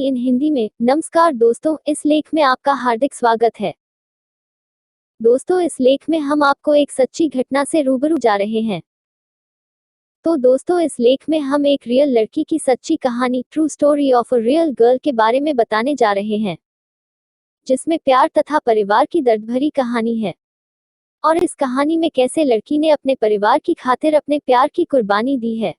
इन हिंदी में। नमस्कार दोस्तों, इस लेख में आपका हार्दिक स्वागत है। दोस्तों, इस लेख में हम आपको एक सच्ची घटना से रूबरू जा रहे हैं। तो दोस्तों, इस लेख में हम एक रियल लड़की की सच्ची कहानी, true story of a real girl के बारे में बताने जा रहे हैं, जिसमें प्यार तथा परिवार की दर्द भरी कहानी है और इस कहानी में कैसे लड़की ने अपने परिवार की खातिर अपने प्यार की कुर्बानी दी है।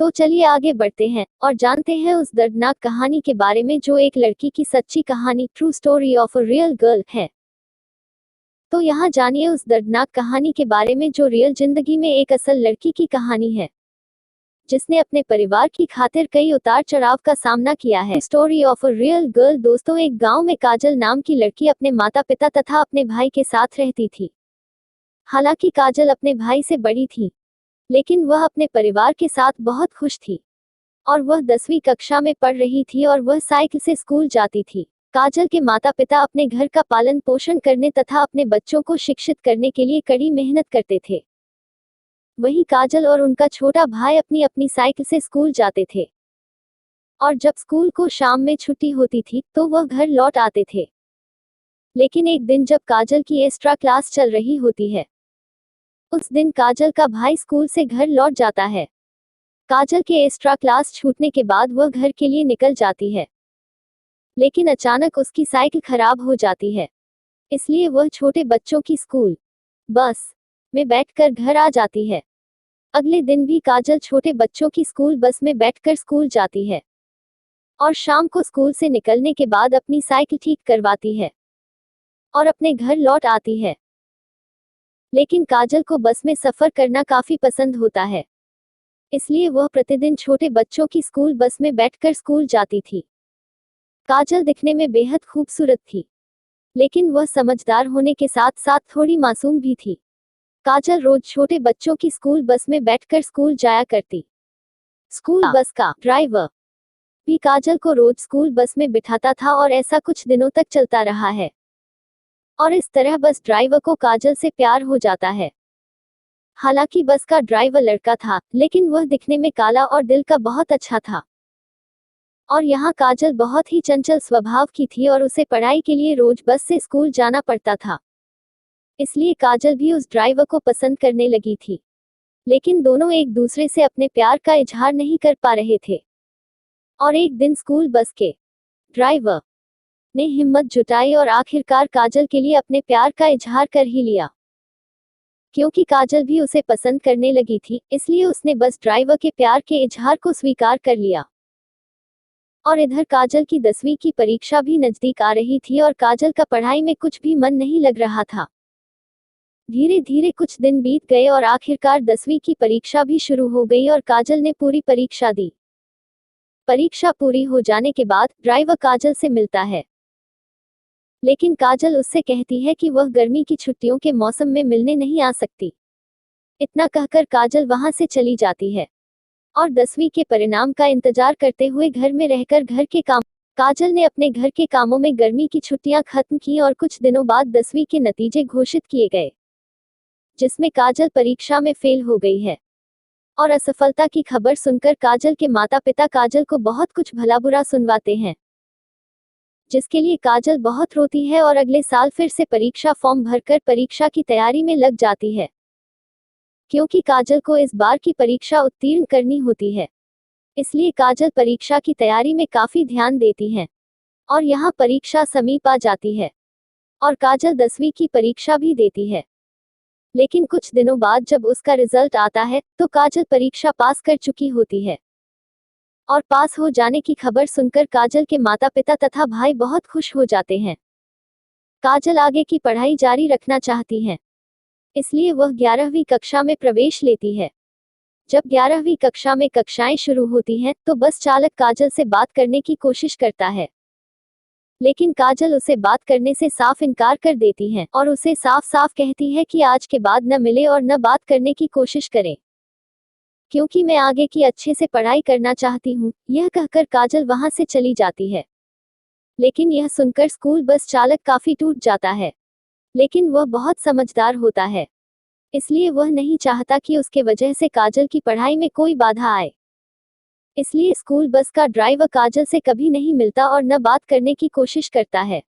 तो चलिए आगे बढ़ते हैं और जानते हैं उस दर्दनाक कहानी के बारे में जो एक लड़की की सच्ची कहानी, true story of a real girl है। तो यहाँ जानिए उस दर्दनाक कहानी के बारे में जो रियल जिंदगी में एक असल लड़की की कहानी है, जिसने अपने परिवार की खातिर कई उतार चढ़ाव का सामना किया है। Story of a real girl. दोस्तों, एक गांव में काजल नाम की लड़की अपने माता पिता तथा अपने भाई के साथ रहती थी। हालांकि काजल अपने भाई से बड़ी थी, लेकिन वह अपने परिवार के साथ बहुत खुश थी और वह 10वीं कक्षा में पढ़ रही थी और वह साइकिल से स्कूल जाती थी। काजल के माता पिता अपने घर का पालन पोषण करने तथा अपने बच्चों को शिक्षित करने के लिए कड़ी मेहनत करते थे। वहीं काजल और उनका छोटा भाई अपनी अपनी साइकिल से स्कूल जाते थे और जब स्कूल को शाम में छुट्टी होती थी तो वह घर लौट आते थे। लेकिन एक दिन जब काजल की एक्स्ट्रा क्लास चल रही होती है, उस दिन काजल का भाई स्कूल से घर लौट जाता है। काजल के एक्स्ट्रा क्लास छूटने के बाद वह घर के लिए निकल जाती है, लेकिन अचानक उसकी साइकिल खराब हो जाती है। इसलिए वह छोटे बच्चों की स्कूल बस में बैठकर घर आ जाती है। अगले दिन भी काजल छोटे बच्चों की स्कूल बस में बैठकर स्कूल जाती है और शाम को स्कूल से निकलने के बाद अपनी साइकिल ठीक करवाती है और अपने घर लौट आती है। लेकिन काजल को बस में सफर करना काफी पसंद होता है, इसलिए वह प्रतिदिन छोटे बच्चों की स्कूल बस में बैठकर स्कूल जाती थी। काजल दिखने में बेहद खूबसूरत थी, लेकिन वह समझदार होने के साथ साथ थोड़ी मासूम भी थी। काजल रोज छोटे बच्चों की स्कूल बस में बैठकर स्कूल जाया करती। स्कूल बस का ड्राइवर भी काजल को रोज स्कूल बस में बिठाता था और ऐसा कुछ दिनों तक चलता रहा है और इस तरह बस ड्राइवर को काजल से प्यार हो जाता है। हालांकि बस का ड्राइवर लड़का था, लेकिन वह दिखने में काला और दिल का बहुत अच्छा था। और यहाँ काजल बहुत ही चंचल स्वभाव की थी और उसे पढ़ाई के लिए रोज बस से स्कूल जाना पड़ता था। इसलिए काजल भी उस ड्राइवर को पसंद करने लगी थी, लेकिन दोनों एक दूसरे से अपने प्यार का इजहार नहीं कर पा रहे थे। और एक दिन स्कूल बस के ड्राइवर ने हिम्मत जुटाई और आखिरकार काजल के लिए अपने प्यार का इजहार कर ही लिया। क्योंकि काजल भी उसे पसंद करने लगी थी, इसलिए उसने बस ड्राइवर के प्यार के इजहार को स्वीकार कर लिया। और इधर काजल की 10वीं की परीक्षा भी नजदीक आ रही थी और काजल का पढ़ाई में कुछ भी मन नहीं लग रहा था। धीरे धीरे कुछ दिन बीत गए और आखिरकार 10वीं की परीक्षा भी शुरू हो गई और काजल ने पूरी परीक्षा दी। परीक्षा पूरी हो जाने के बाद ड्राइवर काजल से मिलता है, लेकिन काजल उससे कहती है कि वह गर्मी की छुट्टियों के मौसम में मिलने नहीं आ सकती। इतना कहकर काजल वहां से चली जाती है और 10वीं के परिणाम का इंतजार करते हुए घर में रहकर घर के काम। काजल ने अपने घर के कामों में गर्मी की छुट्टियां खत्म की और कुछ दिनों बाद 10वीं के नतीजे घोषित किए गए, जिसमें काजल परीक्षा में फेल हो गई है। और असफलता की खबर सुनकर काजल के माता पिता काजल को बहुत कुछ भला बुरा सुनवाते हैं, जिसके लिए काजल बहुत रोती है और अगले साल फिर से परीक्षा फॉर्म भरकर परीक्षा की तैयारी में लग जाती है, क्योंकि काजल को इस बार की परीक्षा उत्तीर्ण करनी होती है। इसलिए काजल परीक्षा की तैयारी में काफी ध्यान देती है और यहाँ परीक्षा समीप आ जाती है और काजल 10वीं की परीक्षा भी देती है। लेकिन कुछ दिनों बाद जब उसका रिजल्ट आता है तो काजल परीक्षा पास कर चुकी होती है और पास हो जाने की खबर सुनकर काजल के माता पिता तथा भाई बहुत खुश हो जाते हैं। काजल आगे की पढ़ाई जारी रखना चाहती है, इसलिए वह 11वीं कक्षा में प्रवेश लेती है। जब 11वीं कक्षा में कक्षाएं शुरू होती हैं तो बस चालक काजल से बात करने की कोशिश करता है, लेकिन काजल उसे बात करने से साफ इनकार कर देती है और उसे साफ साफ कहती है कि आज के बाद न मिले और न बात करने की कोशिश करें, क्योंकि मैं आगे की अच्छे से पढ़ाई करना चाहती हूँ। यह कहकर काजल वहां से चली जाती है। लेकिन यह सुनकर स्कूल बस चालक काफी टूट जाता है, लेकिन वह बहुत समझदार होता है, इसलिए वह नहीं चाहता कि उसके वजह से काजल की पढ़ाई में कोई बाधा आए। इसलिए स्कूल बस का ड्राइवर काजल से कभी नहीं मिलता और न बात करने की कोशिश करता है।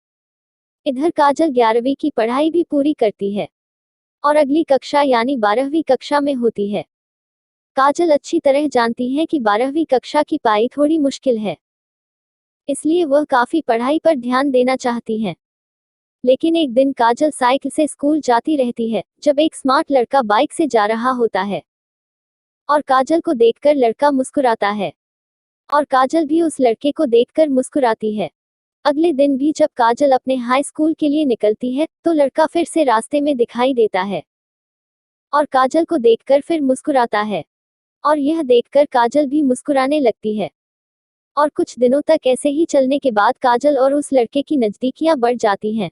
इधर काजल 11वीं की पढ़ाई भी पूरी करती है और अगली कक्षा यानी 12वीं कक्षा में होती है। काजल अच्छी तरह जानती है कि 12वीं कक्षा की पाई थोड़ी मुश्किल है, इसलिए वह काफी पढ़ाई पर ध्यान देना चाहती हैं। लेकिन एक दिन काजल साइकिल से स्कूल जाती रहती है, जब एक स्मार्ट लड़का बाइक से जा रहा होता है और काजल को देखकर लड़का मुस्कुराता है और काजल भी उस लड़के को देखकर मुस्कुराती है। अगले दिन भी जब काजल अपने हाई स्कूल के लिए निकलती है, तो लड़का फिर से रास्ते में दिखाई देता है और काजल को देखकर फिर मुस्कुराता है और यह देखकर काजल भी मुस्कुराने लगती है। और कुछ दिनों तक ऐसे ही चलने के बाद काजल और उस लड़के की नजदीकियां बढ़ जाती हैं।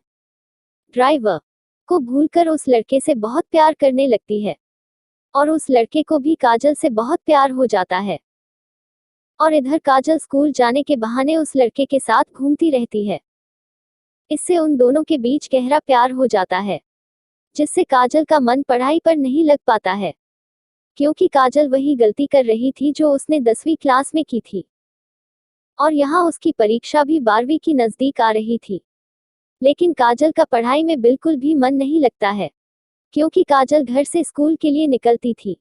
ड्राइवर को भूलकर उस लड़के से बहुत प्यार करने लगती है और उस लड़के को भी काजल से बहुत प्यार हो जाता है। और इधर काजल स्कूल जाने के बहाने उस लड़के के साथ घूमती रहती है। इससे उन दोनों के बीच गहरा प्यार हो जाता है, जिससे काजल का मन पढ़ाई पर नहीं लग पाता है, क्योंकि काजल वही गलती कर रही थी जो उसने 10वीं क्लास में की थी और यहाँ उसकी परीक्षा भी 12वीं की नजदीक आ रही थी। लेकिन काजल का पढ़ाई में बिल्कुल भी मन नहीं लगता है, क्योंकि काजल घर से स्कूल के लिए निकलती थी।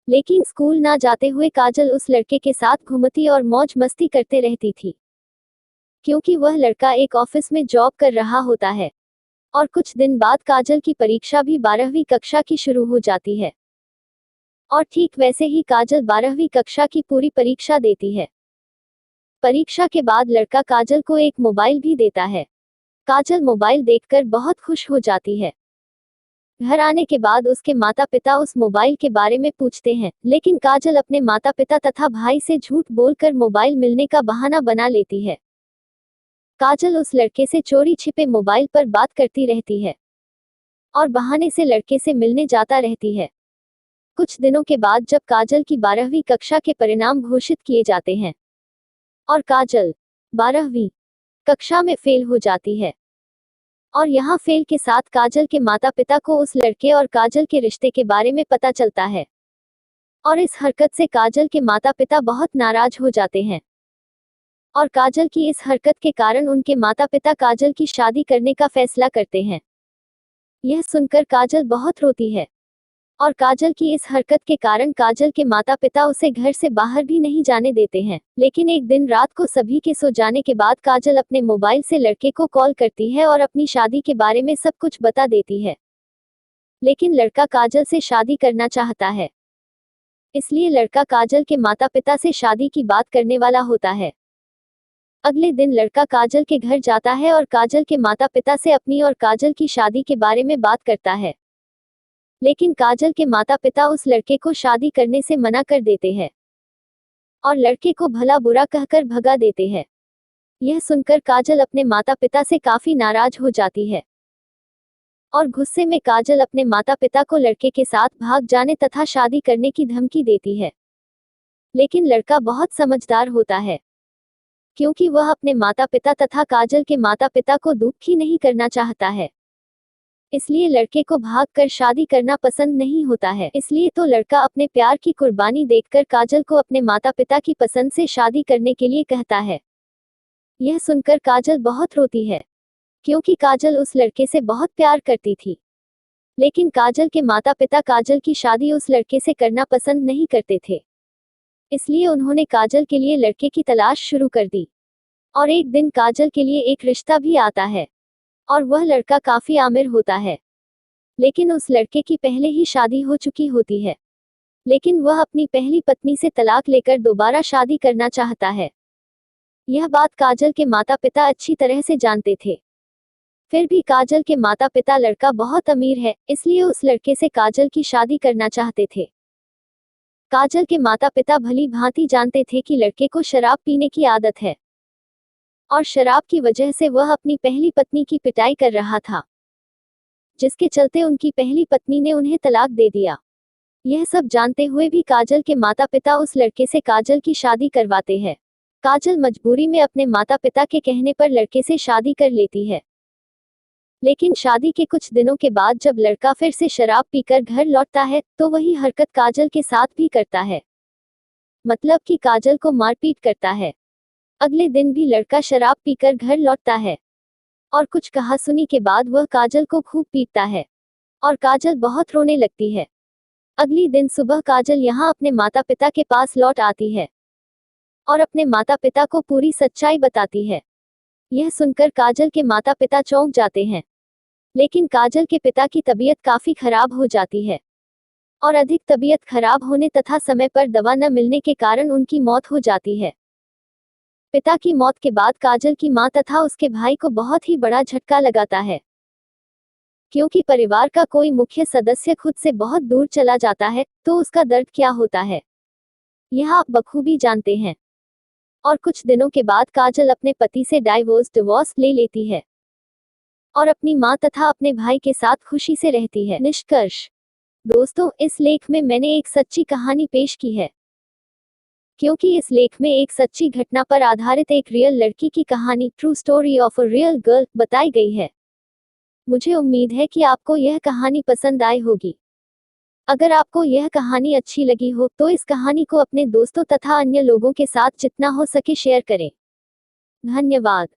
लेकिन स्कूल ना जाते हुए काजल उस लड़के के साथ घूमती और मौज मस्ती करते रहती थी, क्योंकि वह लड़का एक ऑफिस में जॉब कर रहा होता है। और कुछ दिन बाद काजल की परीक्षा भी 12वीं कक्षा की शुरू हो जाती है और ठीक वैसे ही काजल 12वीं कक्षा की पूरी परीक्षा देती है। परीक्षा के बाद लड़का काजल को एक मोबाइल भी देता है। काजल मोबाइल देखकर बहुत खुश हो जाती है। घर आने के बाद उसके माता पिता उस मोबाइल के बारे में पूछते हैं, लेकिन काजल अपने माता पिता तथा भाई से झूठ बोलकर मोबाइल मिलने का बहाना बना लेती है। काजल उस लड़के से चोरी छिपे मोबाइल पर बात करती रहती है और बहाने से लड़के से मिलने जाता रहती है। कुछ दिनों के बाद जब काजल की 12वीं कक्षा के परिणाम घोषित किए जाते हैं और काजल 12वीं कक्षा में फेल हो जाती है और यहाँ फेल के साथ काजल के माता पिता को उस लड़के और काजल के रिश्ते के बारे में पता चलता है और इस हरकत से काजल के माता पिता बहुत नाराज हो जाते हैं और काजल की इस हरकत के कारण उनके माता पिता काजल की शादी करने का फैसला करते हैं। यह सुनकर काजल बहुत रोती है और काजल की इस हरकत के कारण काजल के माता पिता उसे घर से बाहर भी नहीं जाने देते हैं। लेकिन एक दिन रात को सभी के सो जाने के बाद काजल अपने मोबाइल से लड़के को कॉल करती है और अपनी शादी के बारे में सब कुछ बता देती है। लेकिन लड़का काजल से शादी करना चाहता है, इसलिए लड़का काजल के माता पिता से शादी की बात करने वाला होता है। अगले दिन लड़का काजल के घर जाता है और काजल के माता पिता से अपनी और काजल की शादी के बारे में बात करता है। लेकिन काजल के माता पिता उस लड़के को शादी करने से मना कर देते हैं और लड़के को भला बुरा कहकर भगा देते हैं। यह सुनकर काजल अपने माता पिता से काफी नाराज हो जाती है और गुस्से में काजल अपने माता पिता को लड़के के साथ भाग जाने तथा शादी करने की धमकी देती है। लेकिन लड़का बहुत समझदार होता है, क्योंकि वह अपने माता पिता तथा काजल के माता पिता को दुखी नहीं करना चाहता है, इसलिए लड़के को भागकर शादी करना पसंद नहीं होता है। इसलिए तो लड़का अपने प्यार की कुर्बानी देखकर काजल को अपने माता पिता की पसंद से शादी करने के लिए कहता है। यह सुनकर काजल बहुत रोती है, क्योंकि काजल उस लड़के से बहुत प्यार करती थी। लेकिन काजल के माता पिता काजल की शादी उस लड़के से करना पसंद नहीं करते थे, इसलिए उन्होंने काजल के लिए लड़के की तलाश शुरू कर दी। और एक दिन काजल के लिए एक रिश्ता भी आता है और वह लड़का काफी आमिर होता है। लेकिन उस लड़के की पहले ही शादी हो चुकी होती है, लेकिन वह अपनी पहली पत्नी से तलाक लेकर दोबारा शादी करना चाहता है। यह बात काजल के माता पिता अच्छी तरह से जानते थे। फिर भी काजल के माता पिता लड़का बहुत अमीर है, इसलिए उस लड़के से काजल की शादी करना चाहते थे। काजल के माता पिता भली भांति जानते थे कि लड़के को शराब पीने की आदत है और शराब की वजह से वह अपनी पहली पत्नी की पिटाई कर रहा था, जिसके चलते उनकी पहली पत्नी ने उन्हें तलाक दे दिया। यह सब जानते हुए भी काजल के माता पिता उस लड़के से काजल की शादी करवाते हैं। काजल मजबूरी में अपने माता पिता के कहने पर लड़के से शादी कर लेती है। लेकिन शादी के कुछ दिनों के बाद जब लड़का फिर से शराब पीकर घर लौटता है, तो वही हरकत काजल के साथ भी करता है। मतलब कि काजल को मारपीट करता है। अगले दिन भी लड़का शराब पीकर घर लौटता है और कुछ कहासुनी के बाद वह काजल को खूब पीटता है और काजल बहुत रोने लगती है। अगली दिन सुबह काजल यहाँ अपने माता पिता के पास लौट आती है और अपने माता पिता को पूरी सच्चाई बताती है। यह सुनकर काजल के माता पिता चौंक जाते हैं, लेकिन काजल के पिता की तबीयत काफी खराब हो जाती है और अधिक तबीयत खराब होने तथा समय पर दवा न मिलने के कारण उनकी मौत हो जाती है। पिता की मौत के बाद काजल की मां तथा उसके भाई को बहुत ही बड़ा झटका लगाता है, क्योंकि परिवार का कोई मुख्य सदस्य खुद से बहुत दूर चला जाता है तो उसका दर्द क्या होता है, यह आप बखूबी जानते हैं। और कुछ दिनों के बाद काजल अपने पति से डिवोर्स ले लेती है और अपनी मां तथा अपने भाई के साथ खुशी से रहती है। निष्कर्ष दोस्तों, इस लेख में मैंने एक सच्ची कहानी पेश की है, क्योंकि इस लेख में एक सच्ची घटना पर आधारित एक रियल लड़की की कहानी, true story of a real girl, बताई गई है। मुझे उम्मीद है कि आपको यह कहानी पसंद आई होगी। अगर आपको यह कहानी अच्छी लगी हो तो इस कहानी को अपने दोस्तों तथा अन्य लोगों के साथ जितना हो सके शेयर करें। धन्यवाद।